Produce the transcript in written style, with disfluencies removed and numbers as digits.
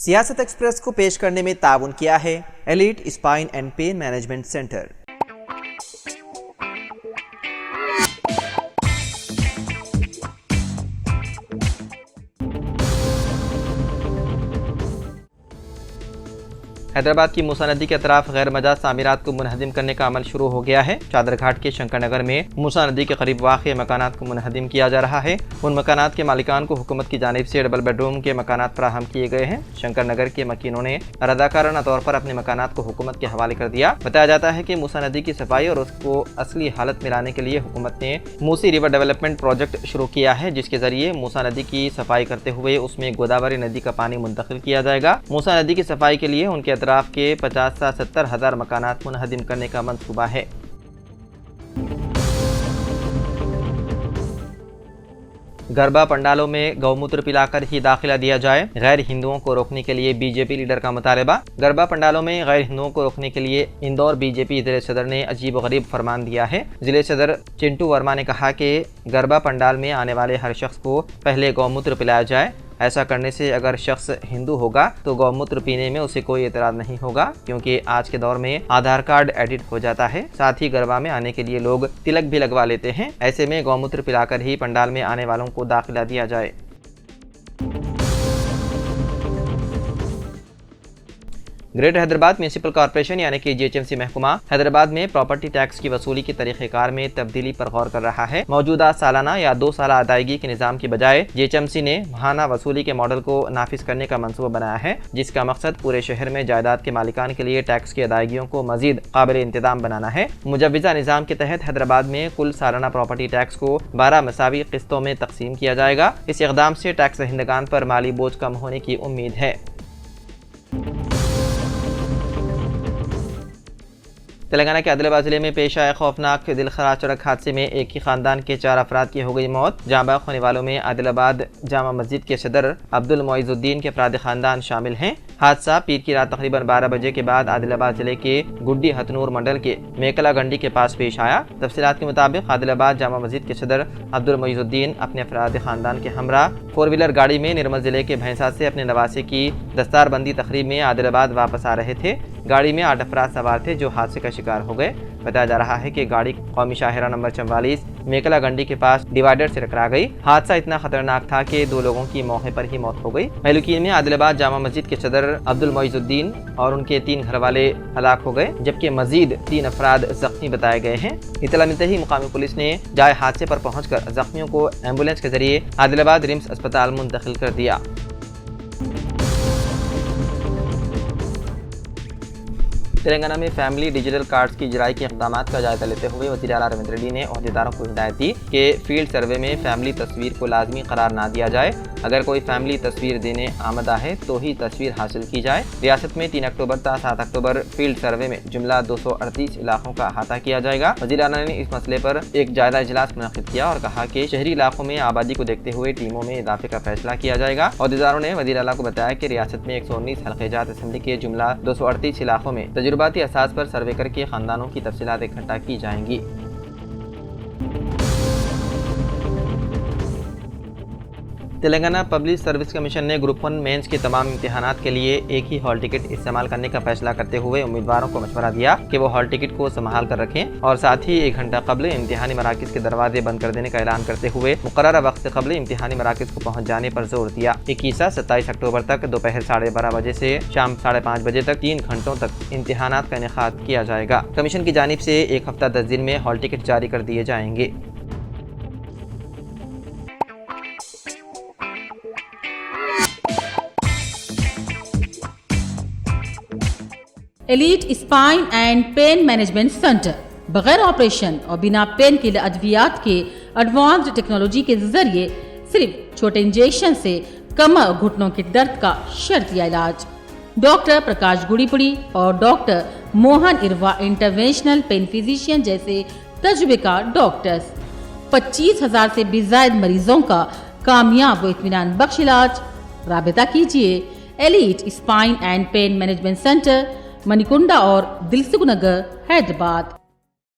سیاست ایکسپریس کو پیش کرنے میں تعاون کیا ہے elite spine and pain management centre. Hyderabad کی موسیٰ ندی کے اطراف غیر مجاز تعمیرات کو منہدم کرنے کا عمل شروع ہو گیا ہے۔ چادر گھاٹ کے شنکر نگر میں موسیٰ ندی کے قریب واقع مکانات کو منہدم کیا جا رہا ہے۔ ان مکانات کے مالکان کو حکومت کی جانب سے ڈبل بیڈ روم کے مکانات فراہم کیے گئے ہیں۔ شنکر نگر کے مکینوں نے رضاکارانہ طور پر اپنے مکانات کو حکومت کے حوالے کر دیا۔ بتایا جاتا ہے کہ موسیٰ ندی کی صفائی اور اس کو اصلی حالت میں لانے کے لیے حکومت نے موسی ریور ڈیولپمنٹ پروجیکٹ شروع کیا ہے، جس کے ذریعے موسیٰ ندی کی صفائی کرتے ہوئے اس میں گوداوری ندی کا پانی منتقل کیا جائے گا۔ موسیٰ ندی کی صفائی کے لیے ان کے اطراف کے 50 سے 70 ہزار مکانات منہدم کرنے کا منصوبہ ہے۔ گربا پنڈالوں میں گوموتر پلا کر ہی داخلہ دیا جائے، غیر ہندوؤں کو روکنے کے لیے بی جے پی لیڈر کا مطالبہ۔ گربا پنڈالوں میں غیر ہندوؤں کو روکنے کے لیے اندور بی جے پی ضلع صدر نے عجیب و غریب فرمان دیا ہے۔ ضلع صدر چنٹو ورما نے کہا کہ گربا پنڈال میں آنے والے ہر شخص کو پہلے گوموتر پلایا جائے۔ ایسا کرنے سے اگر شخص ہندو ہوگا تو گوموتر پینے میں اسے کوئی اعتراض نہیں ہوگا، کیونکہ آج کے دور میں آدھار کارڈ ایڈٹ ہو جاتا ہے۔ ساتھ ہی گربا میں آنے کے لیے لوگ تلک بھی لگوا لیتے ہیں۔ ایسے میں گوموتر پلا کر ہی پنڈال میں آنے والوں کو داخلہ دیا جائے۔ گریٹر حیدرآباد میونسپل کارپوریشن یعنی کہ جی ایچ ایم سی محکمہ حیدرآباد میں پراپرٹی ٹیکس کی وصولی کے طریقہ کار میں تبدیلی پر غور کر رہا ہے۔ موجودہ سالانہ یا 2 سالہ ادائیگی کے نظام کی بجائے جی ایچ ایم سی نے ماہانہ وصولی کے ماڈل کو نافذ کرنے کا منصوبہ بنایا ہے، جس کا مقصد پورے شہر میں جائیداد کے مالکان کے لیے ٹیکس کی ادائیگیوں کو مزید قابل انتظام بنانا ہے۔ مجوزہ نظام کے تحت حیدرآباد میں کل سالانہ پراپرٹی ٹیکس کو 12 مساوی قسطوں میں تقسیم کیا جائے گا۔ اس اقدام سے ٹیکس دہندگان پر مالی بوجھ کم ہونے کی امید ہے۔ تلنگانہ کے عادل آباد ضلع میں پیش آئے خوفناک دل خراش سڑک حادثے میں ایک ہی خاندان کے 4 افراد کی ہو گئی موت۔ جاں بحق ہونے والوں میں عادل آباد جامع مسجد کے صدر عبد المعز الدین کے افراد خاندان شامل ہیں۔ حادثہ پیر کی رات تقریباً 12 بجے کے بعد عادل آباد ضلع کے گڈی ہتنور منڈل کے میکلا گنڈی کے پاس پیش آیا۔ تفصیلات کے مطابق عادل آباد جامع مسجد کے صدر عبد المعز الدین اپنے افراد خاندان کے ہمراہ 4 ویلر گاڑی میں نرمل ضلع کے بھینسا سے اپنے نواسے کی دستار بندی تقریب میں عادل آباد واپس آ رہے تھے۔ گاڑی میں 8 افراد سوار تھے جو حادثے کا شکار ہو گئے۔ بتایا جا رہا ہے کہ گاڑی قومی شاہراہ نمبر 44 میکلا گنڈی کے پاس ڈیوائیڈر سے ٹکرا گئی۔ حادثہ اتنا خطرناک تھا کہ 2 لوگوں کی موقع پر ہی موت ہو گئی۔ مہلوکین میں عادل آباد جامع مسجد کے صدر عبد المعز الدین اور ان کے 3 گھر والے ہلاک ہو گئے، جبکہ مزید 3 افراد زخمی بتائے گئے ہیں۔ اطلاع ملتے ہی مقامی پولیس نے جائے حادثے پر پہنچ کر زخمیوں کو ایمبولینس کے ذریعے عادل آباد رمس اسپتال منتقل کر دیا۔ تلنگانہ میں فیملی ڈیجیٹل کارڈز کی اجرائی کے اقدامات کا جائزہ لیتے ہوئے وزیر اعلیٰ ریونت ریڈی نے عہدیداروں کو ہدایت دی کہ فیلڈ سروے میں فیملی تصویر کو لازمی قرار نہ دیا جائے۔ اگر کوئی فیملی تصویر دینے آمدہ ہے تو ہی تصویر حاصل کی جائے۔ ریاست میں 3 اکتوبر تا 7 اکتوبر فیلڈ سروے میں جملہ 238 علاقوں کا احاطہ کیا جائے گا۔ وزیر اعلیٰ نے اس مسئلے پر ایک جائزہ اجلاس منعقد کیا اور کہا کہ شہری علاقوں میں آبادی کو دیکھتے ہوئے ٹیموں میں اضافے کا فیصلہ کیا جائے گا۔ عہدیداروں نے وزیر اعلیٰ کو بتایا کہ ریاست میں 119 حلقہ جات اسمبلی کے جملہ 238 علاقوں میں تجرباتی اساس پر سروے کر کے خاندانوں کی تفصیلات اکٹھا کی جائیں گی۔ تلنگانہ پبلک سروس کمیشن نے گروپ 1 مینز کے تمام امتحانات کے لیے ایک ہی ہال ٹکٹ استعمال کرنے کا فیصلہ کرتے ہوئے امیدواروں کو مشورہ دیا کہ وہ ہال ٹکٹ کو سنبھال کر رکھیں اور ساتھ ہی 1 گھنٹہ قبل امتحانی مراکز کے دروازے بند کر دینے کا اعلان کرتے ہوئے مقررہ وقت سے قبل امتحانی مراکز کو پہنچ جانے پر زور دیا۔ 27 اکتوبر تک دوپہر 12:30 بجے سے شام 5:30 بجے تک 3 گھنٹوں تک امتحانات کا انعقاد کیا جائے گا۔ کمیشن کی جانب سے 1 ہفتہ 10 دن میں ہال ٹکٹ جاری کر دیے جائیں گے۔ Elite spine and pain management centre بغیر آپریشن اور بنا پین کے ادویات کے ایڈوانسڈ ٹیکنالوجی کے ذریعے صرف چھوٹے انجیکشن سے کمر اور گھٹنوں کے درد کا شرطیہ علاج۔ ڈاکٹر پرکاش گوڑی پوڑی اور ڈاکٹر موہن اروا انٹرونشنل پین فزیشین جیسے تجربے کار ڈاکٹرز 25,000 سے بھی زائد مریضوں کا کامیاب و اطمینان بخش علاج۔ رابطہ کیجیے Elite spine and pain management Centre, Manikonda اور دلسکھ نگر، حیدرآباد۔